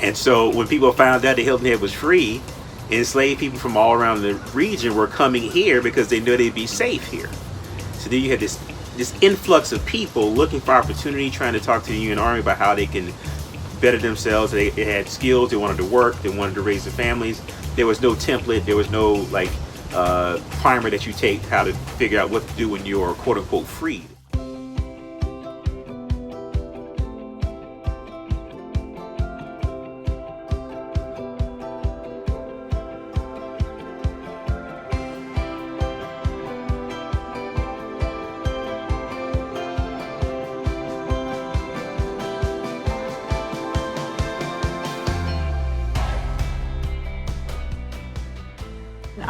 And so when people found out that Hilton Head was free, enslaved people from all around the region were coming here because they knew they'd be safe here. So then you had this influx of people looking for opportunity, trying to talk to the Union Army about how they can better themselves. They had skills, they wanted to work, they wanted to raise their families. There was no template, there was no like primer that you take how to figure out what to do when you're quote unquote freed.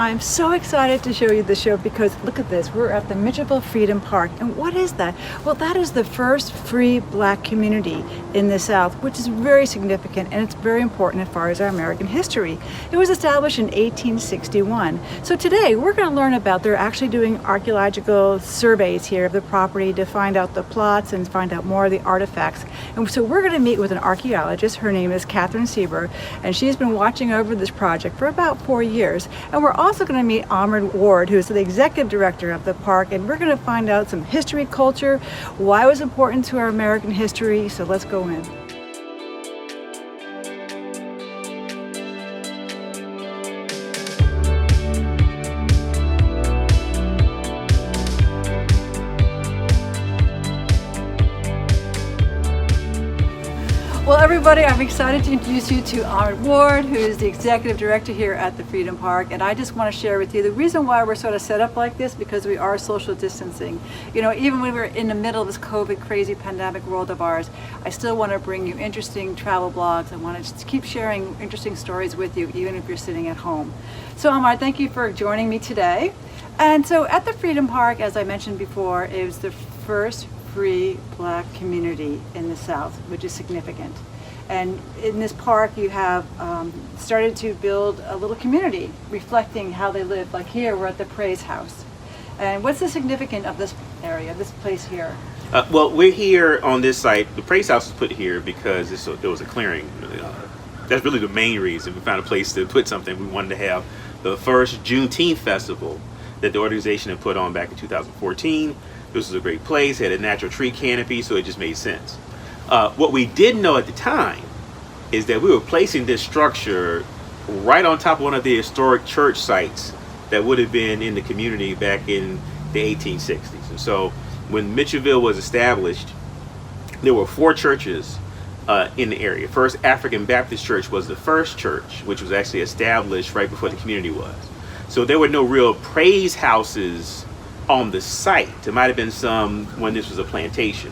I'm so excited to show you the show because look at this, we're at the Mitchelville Freedom Park. And what is that? Well, that is the first free Black community in the South, which is very significant and it's very important as far as our American history. It was established in 1861. So today we're going to learn about, they're actually doing archaeological surveys here of the property to find out the plots and find out more of the artifacts. And so we're going to meet with an archaeologist. Her name is Katherine Seeber, and she's been watching over this project for about 4 years. And we're also going to meet Ahmad Ward, who's the executive director of the park, and we're going to find out some history, culture, why it was important to our American history. So let's go in. Well, everybody, I'm excited to introduce you to Ahmad Ward, who is the executive director here at the Freedom Park. And I just want to share with you the reason why we're sort of set up like this, because we are social distancing. You know, even when we're in the middle of this COVID crazy pandemic world of ours, I still want to bring you interesting travel blogs. I want to just keep sharing interesting stories with you, even if you're sitting at home. So Ahmad, thank you for joining me today. And so at the Freedom Park, as I mentioned before, it was the first free Black community in the South, which is significant. And in this park you have started to build a little community reflecting how they live. Like here we're at the Praise House. And what's the significance of this area, this place here? Well, we're here on this site. The Praise House was put here because there was a clearing. That's really the main reason. We found a place to put something. We wanted to have the first Juneteenth festival that the organization had put on back in 2014. This was a great place, it had a natural tree canopy, so it just made sense. What we didn't know at the time is that we were placing this structure right on top of one of the historic church sites that would have been in the community back in the 1860s. And so when Mitchelville was established, there were 4 churches in the area. First African Baptist Church was the first church, which was actually established right before the community was. So there were no real praise houses on the site. There might have been some when this was a plantation,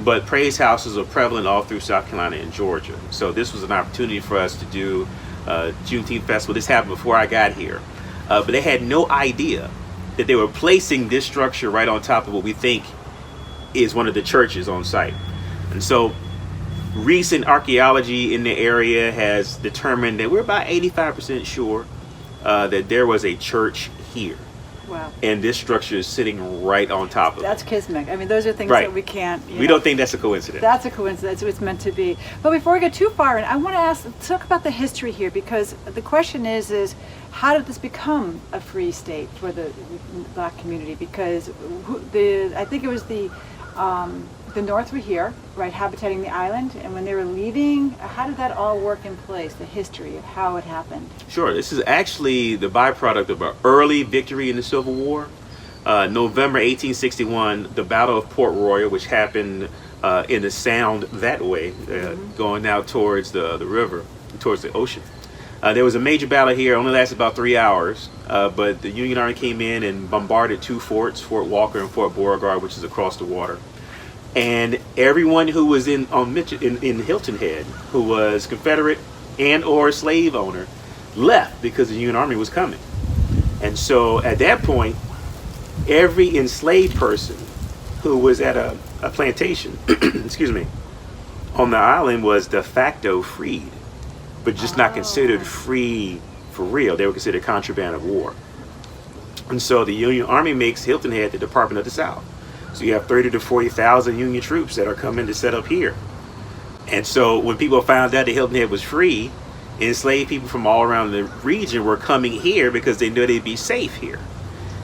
but praise houses are prevalent all through South Carolina and Georgia. So this was an opportunity for us to do Juneteenth Festival. This happened before I got here, but they had no idea that they were placing this structure right on top of what we think is one of the churches on site. And so recent archaeology in the area has determined that we're about 85% sure that there was a church here. Wow. And this structure is sitting right on top of it. That's kismet. I mean, those are things right. that we can't. We don't think that's a coincidence. That's a coincidence. It's meant to be. But before we get too far in, I want to talk about the history here, because the question is how did this become a free state for the Black community? Because I think it was the North were here, right, habitating the island, and when they were leaving, how did that all work in place, the history of how it happened? Sure, this is actually the byproduct of an early victory in the Civil War. November 1861, the Battle of Port Royal, which happened in the Sound that way, going out towards the river, towards the ocean. There was a major battle here, only lasted about 3 hours, but the Union Army came in and bombarded 2 forts, Fort Walker and Fort Beauregard, which is across the water. And everyone who was in Hilton Head, who was Confederate and or slave owner, left because the Union Army was coming. And so at that point, every enslaved person who was at a plantation, excuse me, on the island was de facto freed, but just not considered free for real. They were considered contraband of war. And so the Union Army makes Hilton Head the Department of the South. So you have 30,000 to 40,000 Union troops that are coming to set up here. And so when people found out that Hilton Head was free, enslaved people from all around the region were coming here because they knew they'd be safe here.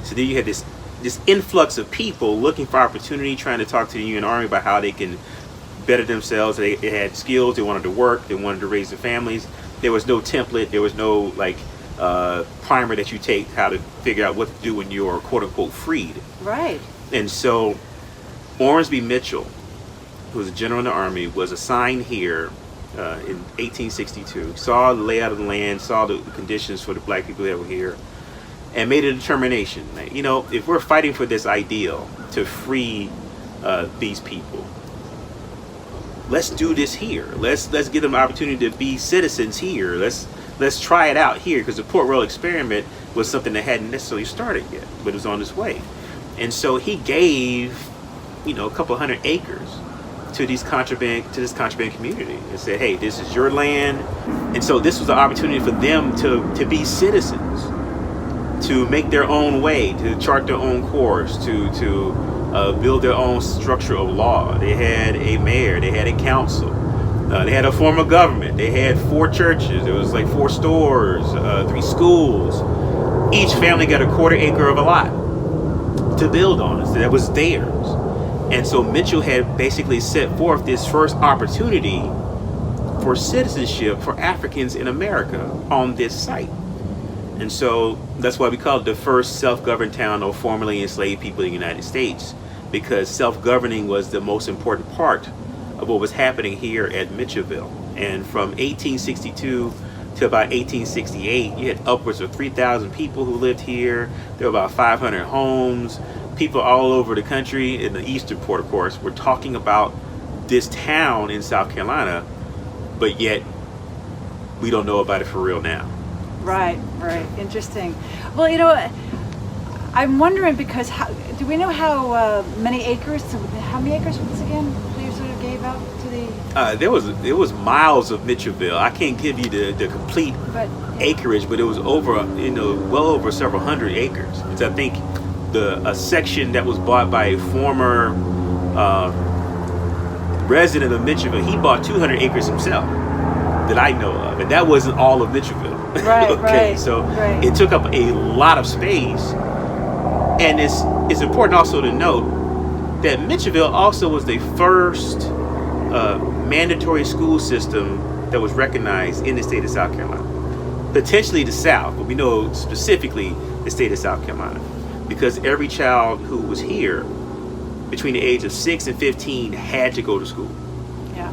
So then you had this influx of people looking for opportunity, trying to talk to the Union Army about how they can better themselves. They had skills, they wanted to work, they wanted to raise their families. There was no template, there was no primer that you take how to figure out what to do when you're quote unquote freed. Right. And so Ormsby Mitchell, who was a general in the army, was assigned here in 1862, saw the layout of the land, saw the conditions for the black people that were here, and made a determination that, if we're fighting for this ideal to free these people, let's do this here. Let's give them the opportunity to be citizens here. Let's try it out here, because the Port Royal experiment was something that hadn't necessarily started yet, but it was on its way. And so he gave, a couple hundred acres to this contraband community and said, hey, this is your land. And so this was an opportunity for them to be citizens, to make their own way, to chart their own course, to build their own structure of law. They had a mayor, they had a council, they had a form of government, they had 4 churches, there was 4 stores, 3 schools. Each family got a quarter acre of a lot to build on. So that was theirs. And so Mitchell had basically set forth this first opportunity for citizenship for Africans in America on this site. And so that's why we call it the first self-governed town of formerly enslaved people in the United States, because self-governing was the most important part of what was happening here at Mitchellville. And from 1862 to about 1868, you had upwards of 3,000 people who lived here. There were about 500 homes. People all over the country, in the eastern port, of course, were talking about this town in South Carolina, but yet we don't know about it for real now. Right. Interesting. Well, I'm wondering, because do we know how many acres? How many acres was this again? They sort of gave out to the. There was miles of Mitchellville. I can't give you the complete acreage, but it was over well over several hundred acres. It's, I think, a section that was bought by a former resident of Mitchellville. He bought 200 acres himself that I know of, and that wasn't all of Mitchellville. Right. Okay, so it took up a lot of space. And it's important also to note that Mitchellville also was the first mandatory school system that was recognized in the state of South Carolina. Potentially the South, but we know specifically the state of South Carolina, because every child who was here between the age of 6 and 15 had to go to school. Yeah.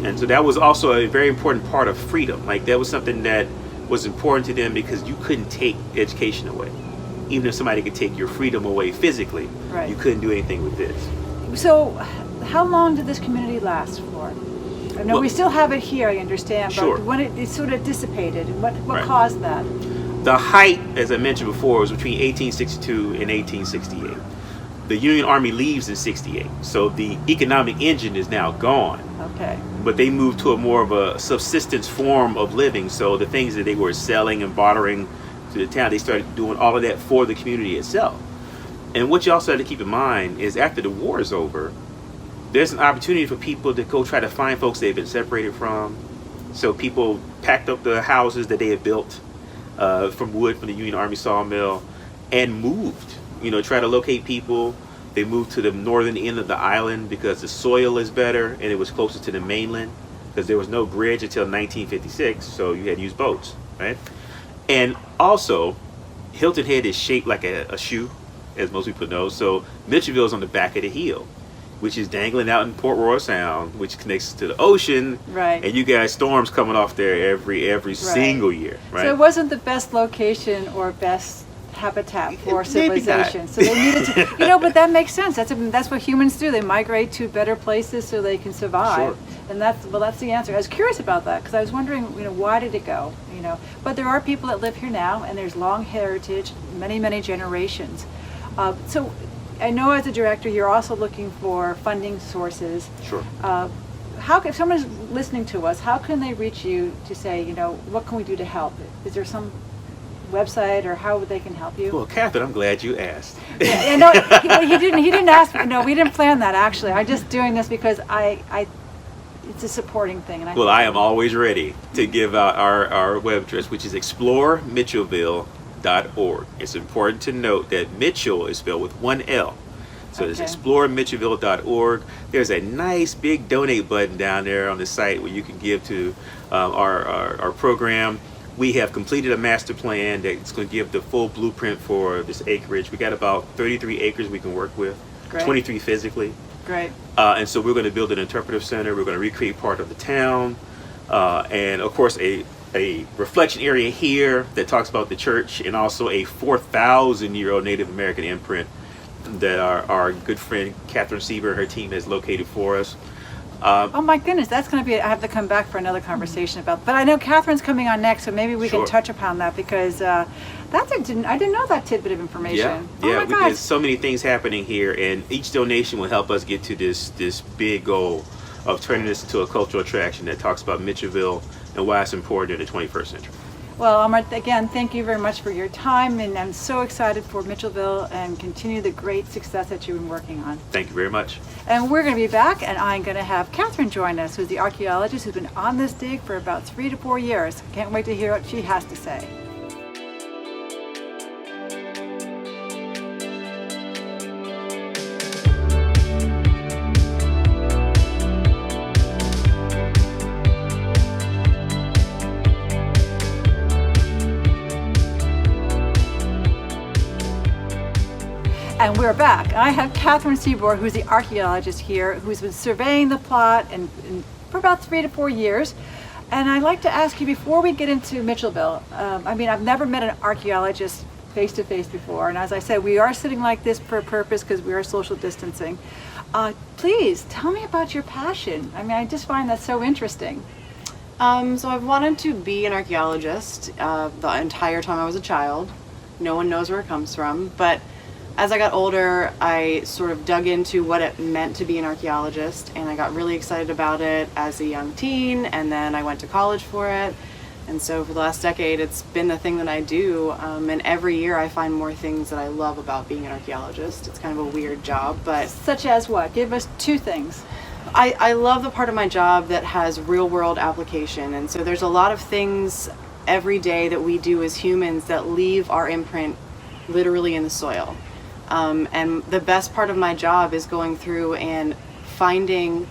And so that was also a very important part of freedom. That was something that was important to them, because you couldn't take education away. Even if somebody could take your freedom away physically, right, you couldn't do anything with this. So how long did this community last for? I know we still have it here, I understand, but when it sort of dissipated, what caused that? The height, as I mentioned before, was between 1862 and 1868. The Union Army leaves in 68, so the economic engine is now gone. Okay. But they moved to a more of a subsistence form of living, so the things that they were selling and bartering to the town, they started doing all of that for the community itself. And what you also have to keep in mind is, after the war is over, there's an opportunity for people to go try to find folks they've been separated from. So people packed up the houses that they had built from wood from the Union Army sawmill and moved, try to locate people. They moved to the northern end of the island because the soil is better and it was closer to the mainland, because there was no bridge until 1956, so you had to use boats, right? And also, Hilton Head is shaped like a shoe, as most people know. So Mitchellville is on the back of the hill, which is dangling out in Port Royal Sound, which connects to the ocean. Right. And you got storms coming off there every single year, right? So it wasn't the best location or best habitat for civilization. So they needed to, but that makes sense. That's what humans do. They migrate to better places so they can survive. Sure. And that's the answer. I was curious about that, because I was wondering, why did it go? But there are people that live here now, and there's long heritage, many generations. So I know, as a director, you're also looking for funding sources. Sure. If someone's listening to us, how can they reach you to say, what can we do to help? Is there some website, or how they can help you? Well, Kathryn, I'm glad you asked. No, he didn't ask. No, we didn't plan that, actually. I'm just doing this because it's a supporting thing. And Well, I am always ready to give out our web address, which is exploremitchelville.org. It's important to note that Mitchell is spelled with one L. So it's exploremitchelville.org. There's a nice big donate button down there on the site where you can give to our program. We have completed a master plan that's going to give the full blueprint for this acreage. We got about 33 acres we can work with, Great. 23 physically. Great. And so we're going to build an interpretive center. We're going to recreate part of the town. And of course, a reflection area here that talks about the church, and also a 4,000-year-old Native American imprint that our good friend Katherine Seeber and her team has located for us. Oh my goodness, that's going to be, I have to come back for another conversation about, but I know Catherine's coming on next, so maybe we can touch upon that, because I didn't know that tidbit of information. Yeah, there's so many things happening here, and each donation will help us get to this big goal of turning this into a cultural attraction that talks about Mitchellville and why it's important in the 21st century. Well, Ahmad, again, thank you very much for your time, and I'm so excited for Mitchellville and continue the great success that you've been working on. Thank you very much. And we're going to be back, and I'm going to have Kathryn join us, who's the archaeologist who's been on this dig for about 3 to 4 years. Can't wait to hear what she has to say. And we're back. I have Kathryn Seeber, who's the archaeologist here, who's been surveying the plot and for about 3 to 4 years. And I'd like to ask you, before we get into Mitchellville, I've never met an archaeologist face to face before. And as I said, we are sitting like this for a purpose because we are social distancing. Please tell me about your passion. I just find that so interesting. So I've wanted to be an archaeologist the entire time I was a child. No one knows where it comes from, but as I got older, I sort of dug into what it meant to be an archaeologist, and I got really excited about it as a young teen, and then I went to college for it. And so for the last decade, it's been the thing that I do, and every year I find more things that I love about being an archaeologist. It's kind of a weird job, but... Such as what? Give us 2 things. I love the part of my job that has real-world application, and so there's a lot of things every day that we do as humans that leave our imprint literally in the soil. And the best part of my job is going through and finding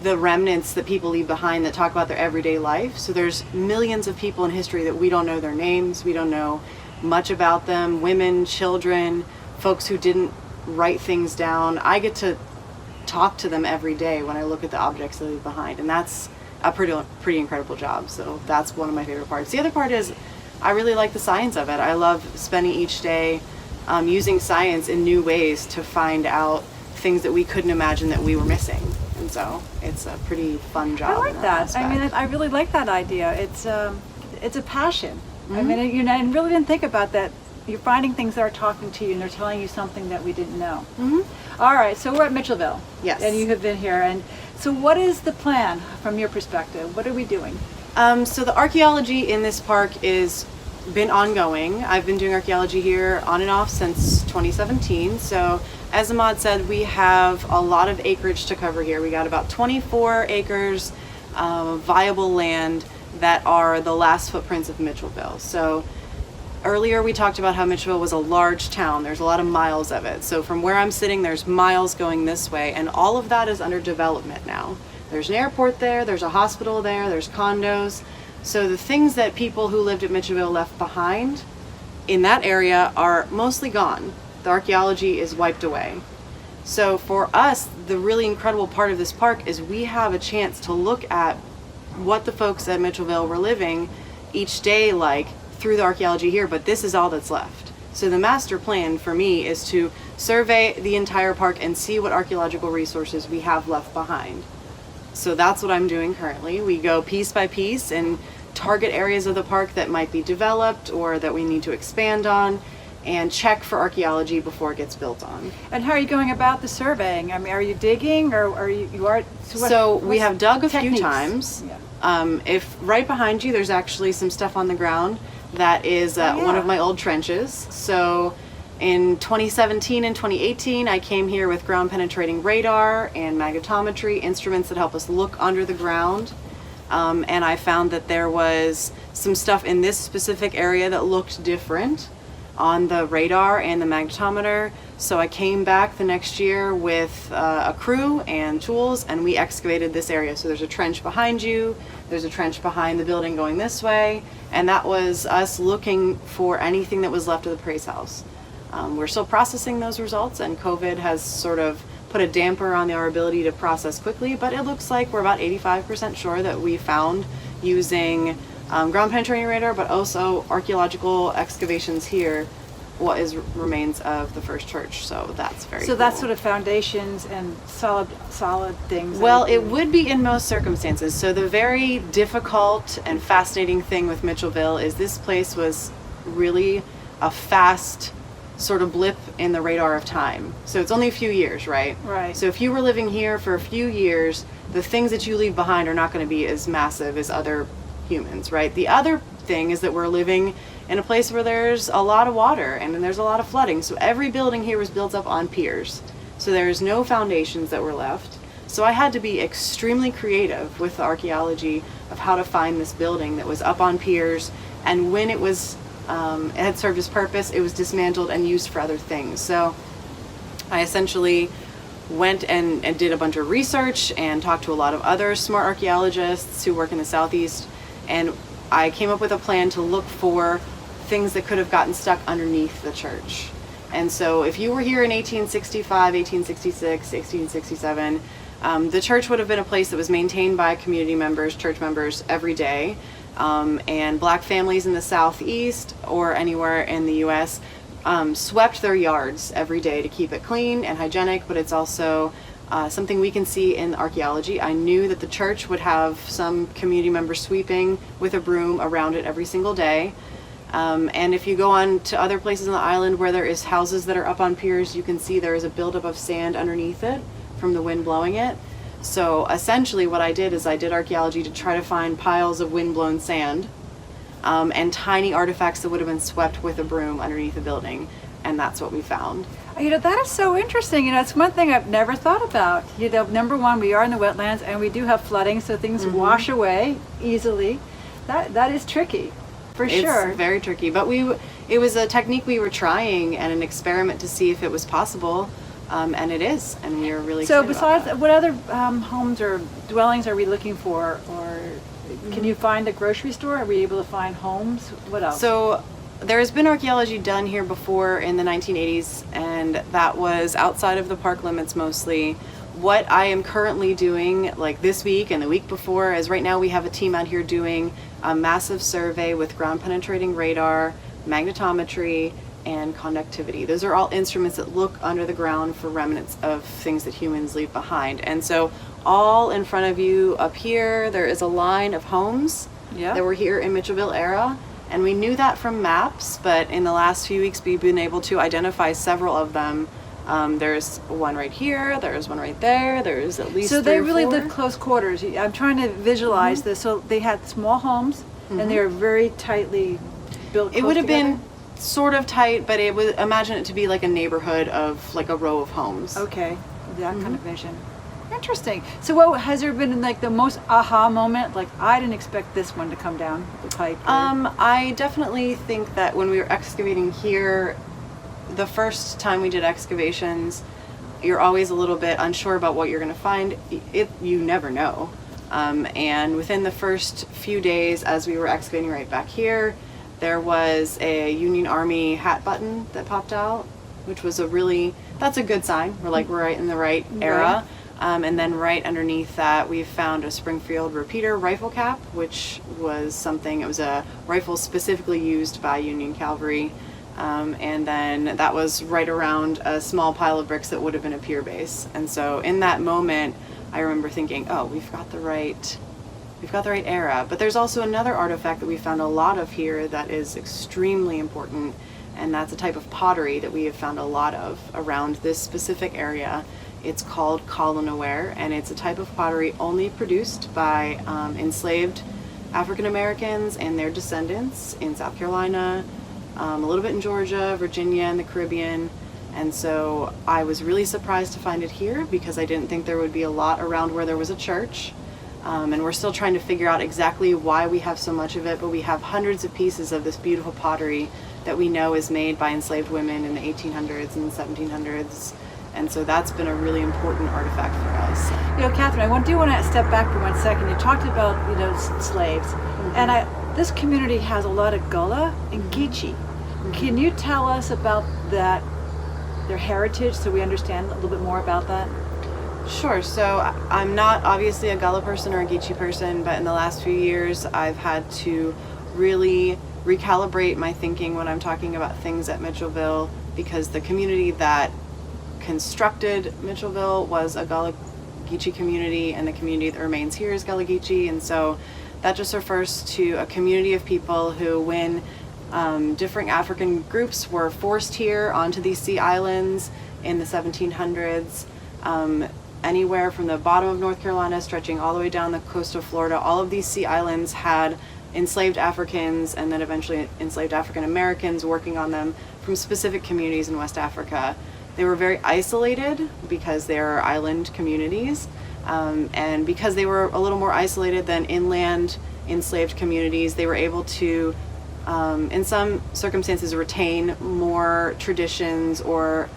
the remnants that people leave behind that talk about their everyday life. So there's millions of people in history that we don't know their names, we don't know much about them, women, children, folks who didn't write things down. I get to talk to them every day when I look at the objects they leave behind, and that's a pretty incredible job. So that's one of my favorite parts. The other part is I really like the science of it. I love spending each day using science in new ways to find out things that we couldn't imagine that we were missing. And so it's a pretty fun job. I like that. I really like that idea. It's a passion. Mm-hmm. I really didn't think about that. You're finding things that are talking to you, and they're telling you something that we didn't know. Mm-hmm. All right, so we're at Mitchellville. Yes. And you have been here. And so what is the plan from your perspective? What are we doing? So the archaeology in this park is been ongoing. I've been doing archaeology here on and off since 2017. So as Ahmad said, we have a lot of acreage to cover here. We got about 24 acres of viable land that are the last footprints of Mitchellville. So earlier we talked about how Mitchellville was a large town. There's a lot of miles of it. So from where I'm sitting, there's miles going this way, and all of that is under development now. There's an airport there, there's a hospital there, there's condos. So the things that people who lived at Mitchellville left behind in that area are mostly gone. The archaeology is wiped away. So for us, the really incredible part of this park is we have a chance to look at what the folks at Mitchellville were living each day like through the archaeology here, but this is all that's left. So the master plan for me is to survey the entire park and see what archaeological resources we have left behind. So that's what I'm doing currently. We go piece by piece and target areas of the park that might be developed or that we need to expand on, and check for archaeology before it gets built on. And how are you going about the surveying? Are you digging, or are you are? So we have dug a techniques? few times. Yeah. If right behind you, there's actually some stuff on the ground that is one of my old trenches. So In 2017 and 2018, I came here with ground penetrating radar and magnetometry, instruments that help us look under the ground. And I found that there was some stuff in this specific area that looked different on the radar and the magnetometer. So I came back the next year with a crew and tools, and we excavated this area. So there's a trench behind you, there's a trench behind the building going this way, and that was us looking for anything that was left of the Praise House. We're still processing those results, and COVID has sort of put a damper on our ability to process quickly, but it looks like we're about 85% sure that we found, using ground penetrating radar, but also archaeological excavations here, what is remains of the first church. So that's very So cool. that's sort of foundations and solid things. Well, it would be in most circumstances. So the very difficult and fascinating thing with Mitchellville is this place was really a fast sort of blip in the radar of time. So it's only a few years, right? Right. So if you were living here for a few years, the things that you leave behind are not going to be as massive as other humans, right? The other thing is that we're living in a place where there's a lot of water and then there's a lot of flooding. So every building here was built up on piers. So there's no foundations that were left. So I had to be extremely creative with the archaeology of how to find this building that was up on piers, and when it was it had served its purpose, it was dismantled and used for other things. So I essentially went and did a bunch of research and talked to a lot of other smart archaeologists who work in the Southeast, and I came up with a plan to look for things that could have gotten stuck underneath the church. And so if you were here in 1865, 1866, 1867, the church would have been a place that was maintained by community members, church members every day. And black families in the Southeast or anywhere in the US swept their yards every day to keep it clean and hygienic, but it's also something we can see in archaeology. I knew that the church would have some community members sweeping with a broom around it every single day. And if you go on to other places on the island where there is houses that are up on piers, you can see there is a buildup of sand underneath it from the wind blowing it. So essentially what I did is I did archaeology to try to find piles of wind-blown sand and tiny artifacts that would have been swept with a broom underneath the building, and that's what we found. You know, that is so interesting. You know, it's one thing I've never thought about. You know, number one, we are in the wetlands and we do have flooding, so things wash away easily. That is tricky, for sure. It's very tricky, but it was a technique we were trying and an experiment to see if it was possible. And it is, and we are really So excited about besides, that. what other homes or dwellings are we looking for? Or can you find a grocery store? Are we able to find homes? What else? So there has been archaeology done here before in the 1980s, and that was outside of the park limits mostly. What I am currently doing, like this week and the week before, is right now we have a team out here doing a massive survey with ground penetrating radar, magnetometry, and conductivity. Those are all instruments that look under the ground for remnants of things that humans leave behind. And so all in front of you up here, there is a line of homes that were here in Mitchellville era. And we knew that from maps, but in the last few weeks, we've been able to identify several of them. There's one right here, there's one right there, there's at least So three they or really four. live close quarters. I'm trying to visualize this. So they had small homes and they were very tightly built. It would have together? been sort of tight, but it would imagine it to be like a neighborhood of like a row of homes. Okay, that kind of vision. Interesting. So what has there been like the most aha moment? Like, I didn't expect this one to come down the pipe. I definitely think that when we were excavating here, the first time we did excavations, you're always a little bit unsure about what you're going to find. You never know. And within the first few days, as we were excavating right back here, there was a Union Army hat button that popped out, which was that's a good sign. We're right in the right era. And then right underneath that, we found a Springfield repeater rifle cap, which was something, it was a rifle specifically used by Union Cavalry. And then that was right around a small pile of bricks that would have been a pier base. And so in that moment, I remember thinking, oh, we've got the right era. But there's also another artifact that we found a lot of here that is extremely important, and that's a type of pottery that we have found a lot of around this specific area. It's called collinaware, and it's a type of pottery only produced by enslaved African Americans and their descendants in South Carolina, a little bit in Georgia, Virginia, and the Caribbean. And so I was really surprised to find it here because I didn't think there would be a lot around where there was a church. And we're still trying to figure out exactly why we have so much of it, but we have hundreds of pieces of this beautiful pottery that we know is made by enslaved women in the 1800s and 1700s. And so that's been a really important artifact for us. You know, Kathryn, I do want to step back for 1 second. You talked about, slaves, and this community has a lot of Gullah and Geechee. Can you tell us about that, their heritage, so we understand a little bit more about that? Sure. So I'm not obviously a Gullah person or a Geechee person, but in the last few years I've had to really recalibrate my thinking when I'm talking about things at Mitchellville, because the community that constructed Mitchellville was a Gullah Geechee community, and the community that remains here is Gullah Geechee. And so that just refers to a community of people who, when different African groups were forced here onto these sea islands in the 1700s, anywhere from the bottom of North Carolina stretching all the way down the coast of Florida, all of these sea islands had enslaved Africans and then eventually enslaved African Americans working on them from specific communities in West Africa. They were very isolated because they are island communities, and because they were a little more isolated than inland enslaved communities, they were able to, in some circumstances, retain more traditions or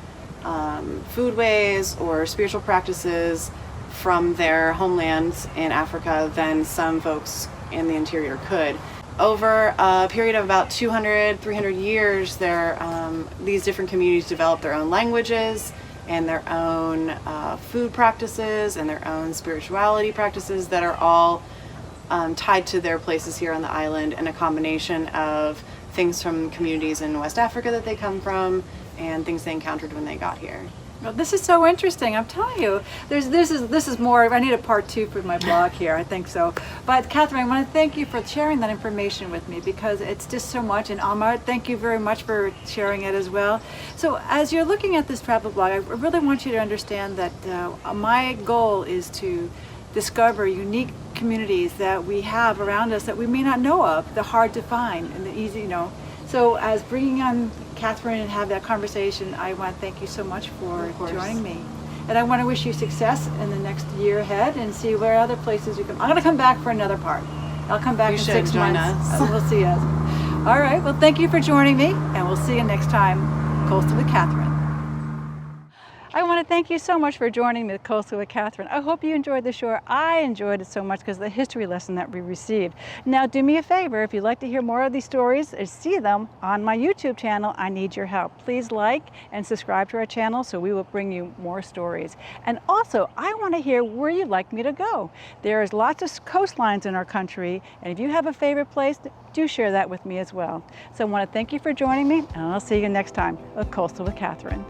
foodways or spiritual practices from their homelands in Africa than some folks in the interior could. Over a period of about 200, 300 years, these different communities developed their own languages and their own food practices and their own spirituality practices that are all tied to their places here on the island, and a combination of things from communities in West Africa that they come from and things they encountered when they got here. Well, this is so interesting. I'm telling you, this is more. I need a part 2 for my blog here. I think so. But Kathryn, I want to thank you for sharing that information with me, because it's just so much. And Ahmad, thank you very much for sharing it as well. So as you're looking at this travel blog, I really want you to understand that my goal is to discover unique communities that we have around us that we may not know of, the hard to find and the easy, So as bringing on Kathryn and have that conversation, I want to thank you so much for joining me. And I want to wish you success in the next year ahead and see where other places you can. I'm going to come back for another part. I'll come back in 6 join months. us. We'll see us. All right. Well, thank you for joining me, and we'll see you next time. Coastal with Kathryn. I want to thank you so much for joining me at Coastal with Kathryn. I hope you enjoyed the show. I enjoyed it so much because of the history lesson that we received. Now, do me a favor, if you'd like to hear more of these stories or see them on my YouTube channel, I need your help. Please like and subscribe to our channel so we will bring you more stories. And also, I want to hear where you'd like me to go. There's lots of coastlines in our country, and if you have a favorite place, do share that with me as well. So I want to thank you for joining me, and I'll see you next time with Coastal with Kathryn.